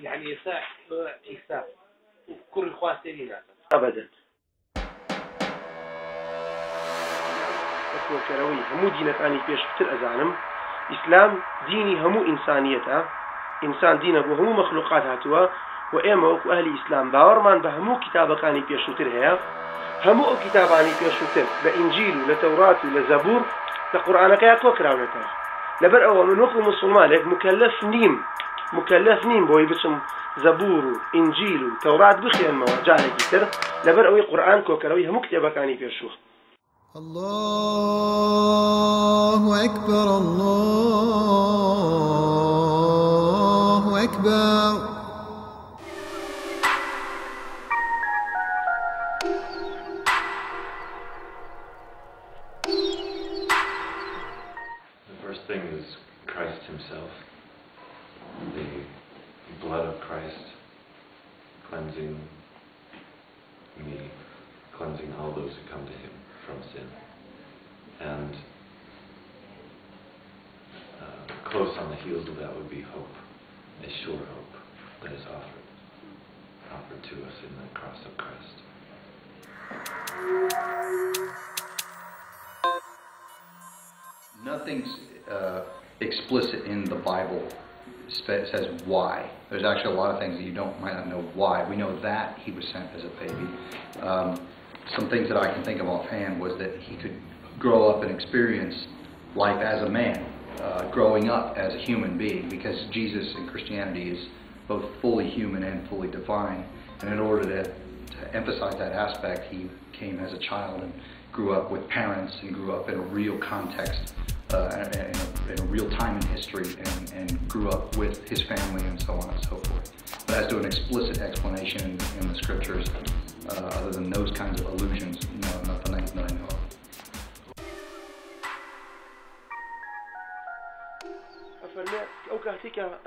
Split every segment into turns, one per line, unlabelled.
يعني يساع عيسى كل خواسرين
أبدا كروي همو دينك أني فيش فتر أزانم إسلام ديني همو إنسانيته إنسان دينه همو مخلوقات هاتوا وإما وكو أهل إسلام باورمان بهمو كتابك أني فيش فتر هيا همو كتاب أني فيش فتر بإنجيل ولتوراة ولزبور لقرآن كياك وكراونته لبر أول من وقت مسلمان لك مكلف نيم بوي بسم زبور إنجيل وتوراة بخير مواجع لكتر لبر أوي قرآن كوكروي همو كتابك أني فيش
الله أكبر الله أكبر.
The first thing is Christ himself, the blood of Christ cleansing me, cleansing all those who come to him from sin. And close on the heels of that would be hope, a sure hope that is offered to us in the cross of Christ.
Nothing's explicit in the Bible says why. There's actually a lot of things that you might not know why. We know that he was sent as a baby. Some things that I can think of offhand was that he could grow up and experience life as a man, growing up as a human being, because Jesus in Christianity is both fully human and fully divine. And in order to emphasize that aspect, he came as a child and grew up with parents and grew up in a real context, in a real time in history, and grew up with his family and so on and so forth. But as to an explicit explanation in the scriptures, other than those kinds of allusions, no, nothing that I know of.
أو كهتك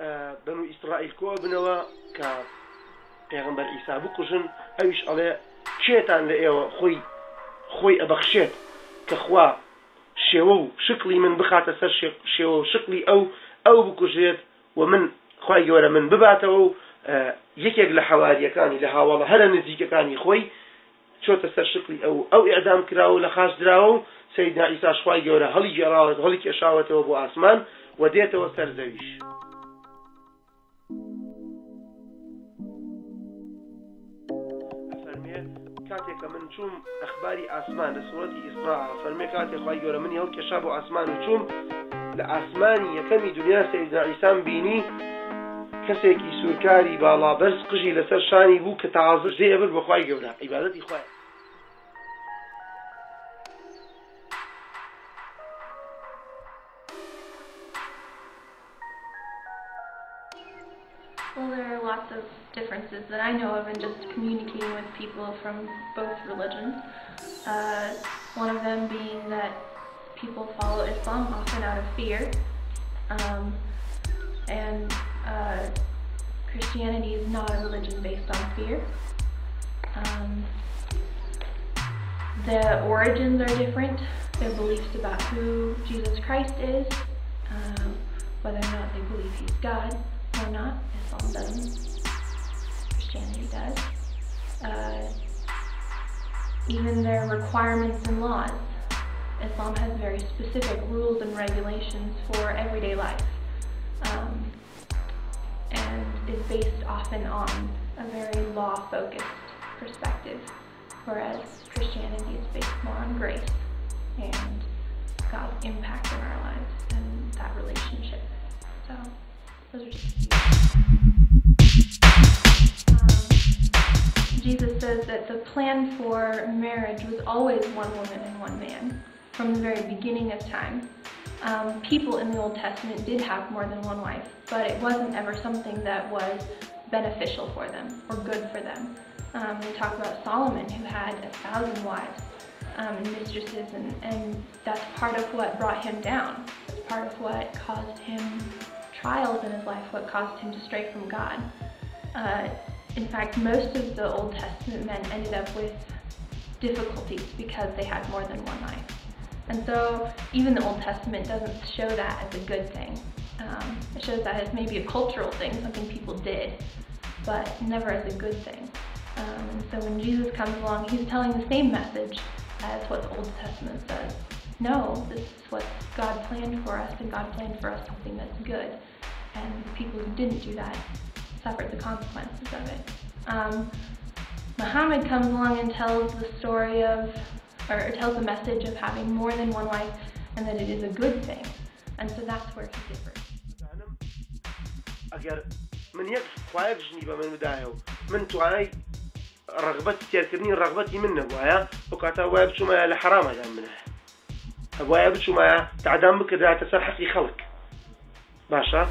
بنو إسرائيل كوابنوا كبيغمبر عيسى بقجن أيش على شيطان لأيوه خوي أبخشيت كخوا شيو شكلي من بخات سر شيو شكلي أو بكجيت ومن خوي جورا من ببعته يكيق لحواري كاني لهاولا هلا نزيك كاني خوي شو تسر شكلي أو إعدام كراو لخاص دراو سيدنا عيسى خوي جورا هلي جراوت هلي كشاوته وبو آسمان وديته وسر زويش كاتێک من چوم ئەخباری ئاسمان لە سوورەتی ئیسراء فەرمێ کاتێک خوای گەورە منی هەڵکێشا بۆ ئاسمان و چوم لە ئاسمانی یەکەمی دنیا سەیدنا عیسام بینی کەسێکی سوورکاری باڵابەرز قژی لەسەر شانی بوو کە تازە زێبر بۆ خوای گەورە عیبادەتی خوای.
Well, there are lots of differences that I know of in just communicating with people from both religions. One of them being that people follow Islam often out of fear, and Christianity is not a religion based on fear. The origins are different, their beliefs about who Jesus Christ is, whether or not they believe he's God or not. Islam doesn't. Christianity does. Even their requirements and laws. Islam has very specific rules and regulations for everyday life, and is based often on a very law-focused perspective, whereas Christianity is based more on grace and God's impact in our lives and that relationship. So those are just Jesus says that the plan for marriage was always one woman and one man from the very beginning of time. People in the Old Testament did have more than one wife, but it wasn't ever something that was beneficial for them or good for them. We talk about Solomon, who had 1,000 wives and mistresses, and that's part of what brought him down. That's part of what caused him trials in his life, what caused him to stray from God. In fact, most of the Old Testament men ended up with difficulties because they had more than one wife. And so even the Old Testament doesn't show that as a good thing. It shows that as maybe a cultural thing, something people did, but never as a good thing. And so when Jesus comes along, he's telling the same message as what the Old Testament says. No, this is what God planned for us, and God planned for us something that's good. And the people who didn't do that suffered the consequences of it. Muhammad comes along and tells the story of, or tells the message of having more than one wife, and that it is a good thing. And so that's where he differs.
أجر من يقف قايق جنيبة من بداية من توعي رغبتي تذكرني رغبتي منه بوايا وقعتها ويا بشو ما لحرام هذا منه أبوايا بشو ما تعدم بكذا تسرحق يخلق باشا